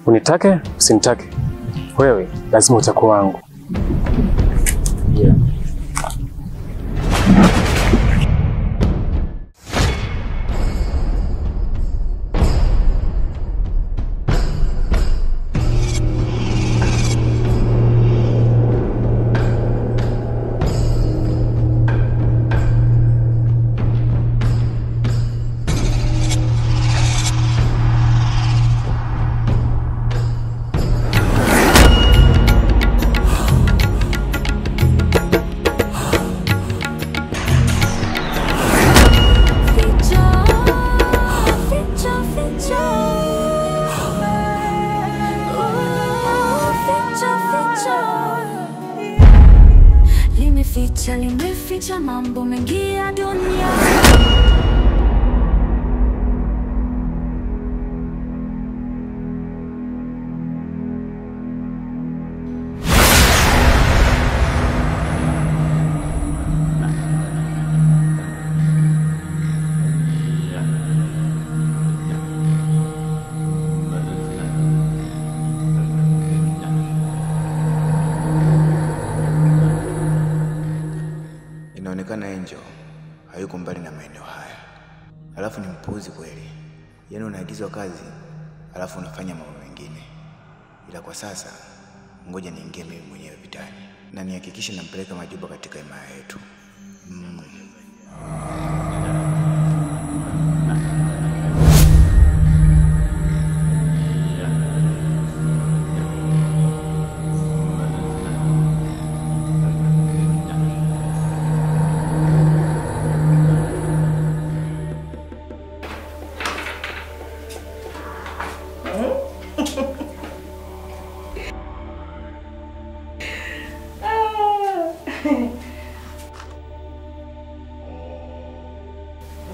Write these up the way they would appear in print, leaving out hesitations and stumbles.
Unitake, usinitake, wewe lazima utakuwa wangu. Yeah. Limeficha mambo mengi ya dunia. Inaonekana Angel hayuko mbali na maeneo haya. Alafu ni mpuuzi kweli. Yaani unaagizwa kazi, alafu unafanya mambo mengine. Ila kwa sasa ngoja niingie mimi mwenyewe vitani na nihakikishe nampeleka Majuba katika himaya yetu.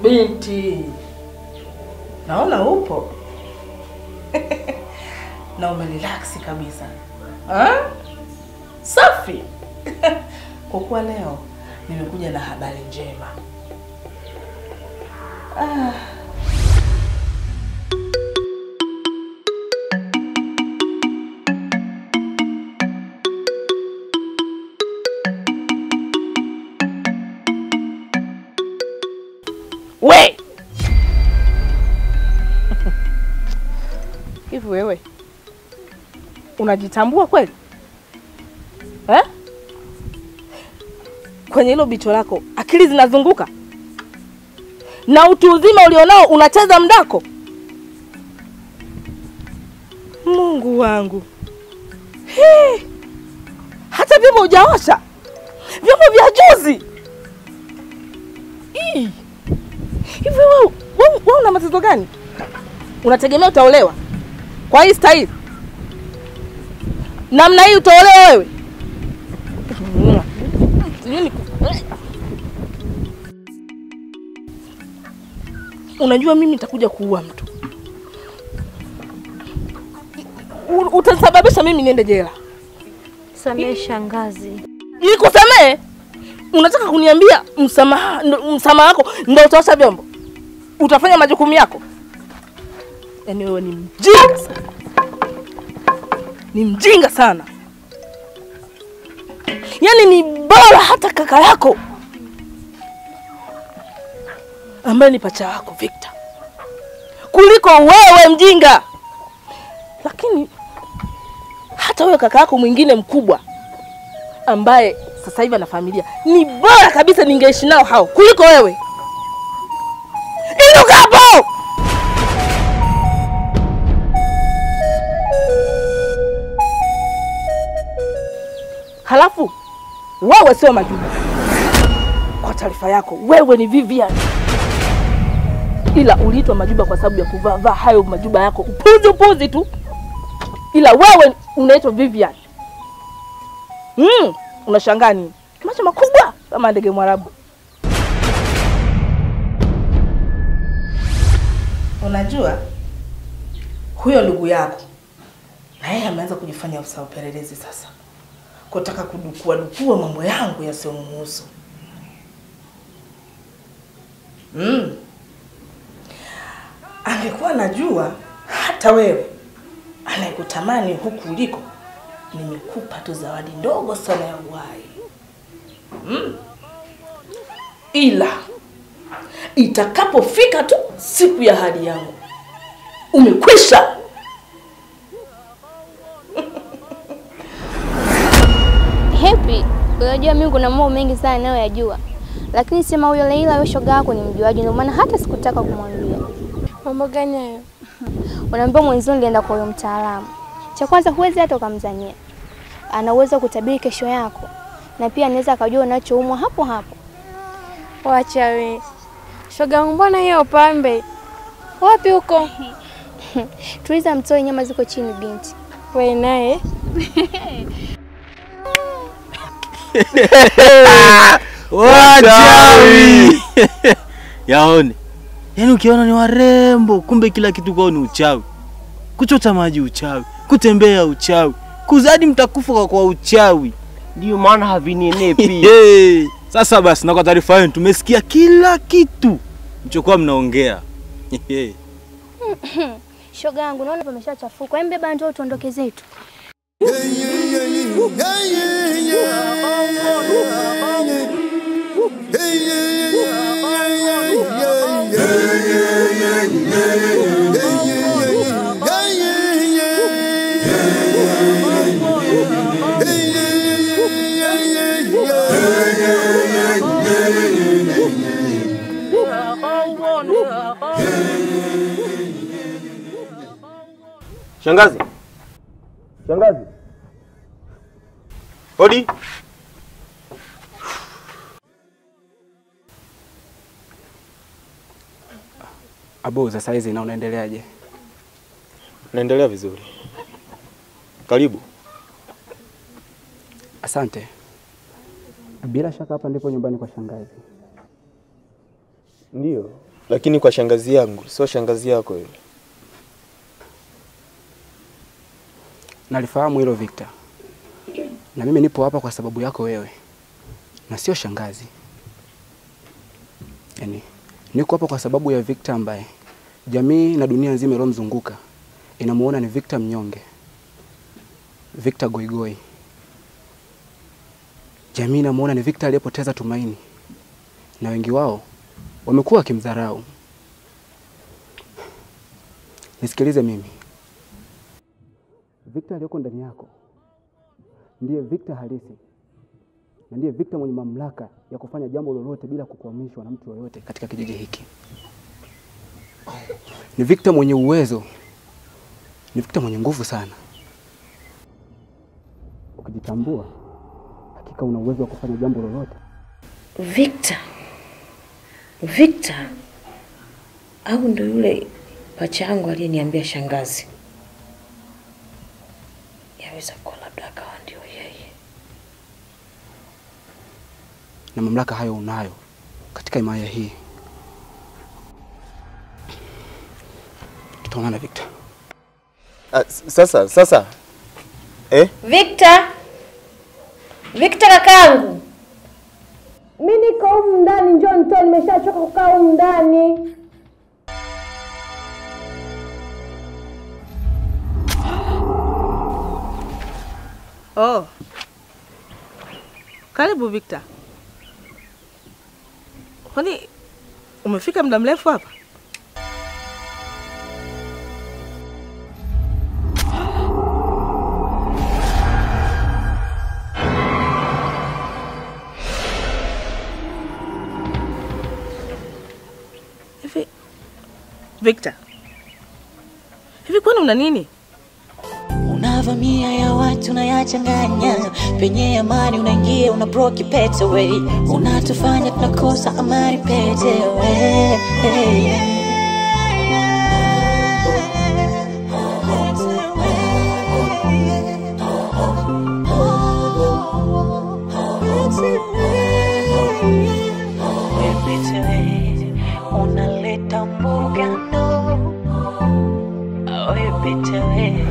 Binti, naona upo na umerelax kabisa. Safi. Kwa kuwa leo nimekuja na habari njema. We! Hivi wewe unajitambua kweli? Kwenye hilo bicho lako akili zinazunguka? Na utu uzima ulionao unacheza mdako? Mungu wangu. Hata vyombo hujaosha. Vyombo vya juzi. Hivi wewe una matatizo gani? Unategemea utaolewa kwa hii style? Namna hii utaolewa wewe? Unajua mimi nitakuja kuua mtu. Utasababisha mimi niende jela. Samehe shangazi. Nikusamehe? Unataka kuniambia msamaha wako ndio utaosha vyombo? Utafanya majukumu yako? Yaani wewe ni mjinga sana. Ni mjinga sana. Yaani ni bora hata kaka yako ambaye ni pacha wako Victor kuliko wewe mjinga. Lakini hata wewe kaka yako mwingine mkubwa ambaye sasa hivi ana familia, ni bora kabisa ningeishi nao hao kuliko wewe. Inuka hapo! Halafu wewe sio Majuba. Kwa taarifa yako, wewe ni Vivian. Ila uliitwa Majuba kwa sababu ya kuvaa hayo majuba yako. Upuzi tu. Ila wewe unaitwa Vivian. Unashangaa nini? Macho makubwa kama ndege Mwarabu. Unajua huyo ndugu yako na yeye ameanza kujifanya afisa upelelezi sasa. Kutaka kudukua mambo yangu yasiyomhusu. Angekuwa najua hata wewe kutamani huku uliko, nimekupa tu zawadi ndogo sana ya uhai. Ila itakapofika tu siku ya ahadi yangu, umekwisha. Happy, unajua mimi kuna mambo mengi sana nayo yajua. Lakini sema huyo Leila wewe shoga yako ni mjuaji, ndio maana hata sikutaka kumwambia. Mambo gani hayo? Unaambia mwenzio nilienda kwa huyo mtaalamu. Cha kwanza huwezi hata ukamzania. Ana uwezo kutabiri kesho yako. Na pia anaweza akajua unachoumwa hapo hapo. Wacha we. Shoga, mbona hiyo pambe? Wapi huko? Tuliza mtoi, nyama ziko chini binti. Wewe naye? Wachawi. Yaone. Yaani ukiona ni warembo, kumbe kila kitu kwao ni uchawi. Kuchota maji uchawi, kutembea uchawi, kuzadi mtakufa kwa uchawi. Ndio maana havininepi. Sasa basi na kwa taarifa yenu tumesikia kila kitu mchokuwa mnaongea. Shoga yangu naona pameshachafuka. Hebu beba ndio tuondoke zetu. Shangazi. Shangazi. Hodi. Abu, sasa hizi na unaendeleaje? Naendelea vizuri. Karibu. Asante. Bila shaka hapa ndipo nyumbani kwa shangazi. Ndio, lakini kwa shangazi yangu, sio shangazi yako yule. Nalifahamu hilo Victor. Na mimi nipo hapa kwa sababu yako wewe. Na sio shangazi. Yaani niko hapa kwa sababu ya Victor ambaye jamii na dunia nzima ilomzunguka inamuona ni Victor mnyonge. Victor goigoi. Jamii inamuona ni Victor aliyepoteza tumaini. Na wengi wao wamekuwa wakimdharau. Nisikilize mimi. Victor aliyoko ndani yako ndiye Victor halisi. Na ndiye Victor mwenye mamlaka ya kufanya jambo lolote bila kukwamishwa na mtu yoyote katika kijiji hiki. Ni Victor mwenye uwezo. Ni Victor mwenye nguvu sana. Ukijitambua, hakika una uwezo wa kufanya jambo lolote. Victor au ndo yule pacha yangu aliyeniambia shangazi? Yaweza kuwa labda akawa ndio yeye. Na mamlaka hayo unayo katika himaya hii. Tutaonana Victor. Sasa. Victor kakangu. Mimi niko humu ndani, njoo nitoe, nimeshachoka kukaa humu ndani. Oh. Karibu Victor. Kwani umefika muda mrefu hapa? Victor. Hivi kwani una nini? Unavamia ya watu na yachanganya, penye amani unaingia una broke pets away, unatufanya tunakosa amani pete away. Unaleta mbugano, pete away.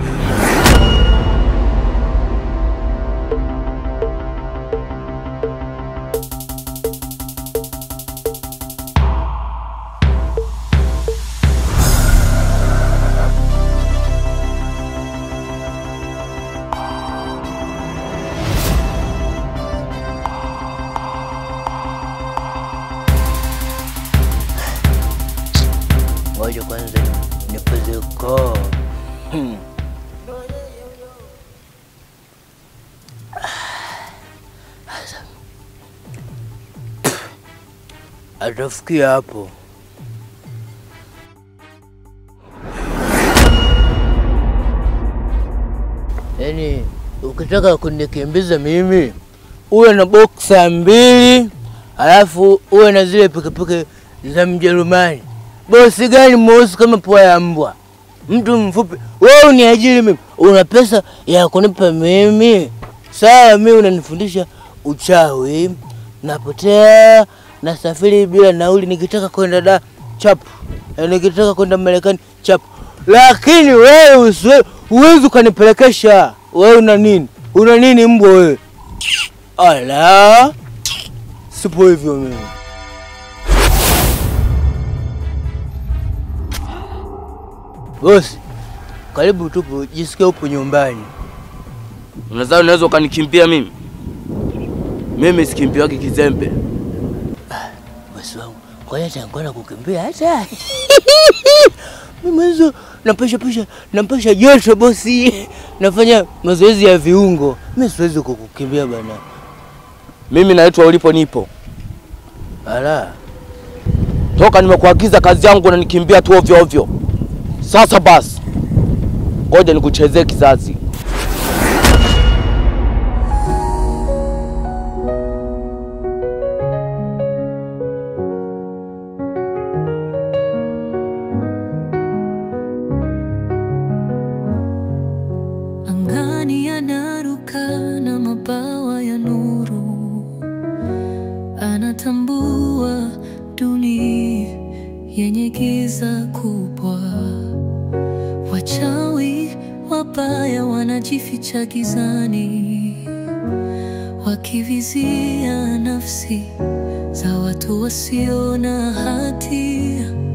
ngoja kwanza nipoze koo. Atafikia hapo. Yaani ukitaka kunikimbiza mimi uwe na boxer 2 alafu uwe na zile pikipiki za Mjerumani. Bosi gani mweusi kama pua ya mbwa? Mtu mfupi. Wewe uniajiri mimi. Una pesa ya kunipa mimi? Sawa, mimi unanifundisha uchawi. Napotea, nasafiri bila nauli, nikitaka kwenda da chapu. Nikitaka kwenda Marekani chapu. Lakini wewe huwezi kunipelekesha. Wewe una nini? Una nini mbwa wewe? Ala. Sipo hivyo mimi. Bosi, karibu tupo, jisikie upo nyumbani. Unadhani unaweza ukanikimbia mimi? Mimi sikimbia wake kizembe. Bosi wangu, kwa nini anakwenda kukimbia hata? Mimi mwanzo napesha joto bosi. Nafanya mazoezi ya viungo. Mimi siwezi kukukimbia bana. Mimi naitwa ulipo nipo. Ala. Toka nimekuagiza kazi yangu na nikimbia tu ovyo ovyo. Sasa basi. Ngoja nikuchezee kizazi. Angani anaruka na mabawa ya nuru, anatambua dunia yenye giza kubwa. Wachawi wabaya wanajificha gizani, wakivizia nafsi za watu wasio na hatia.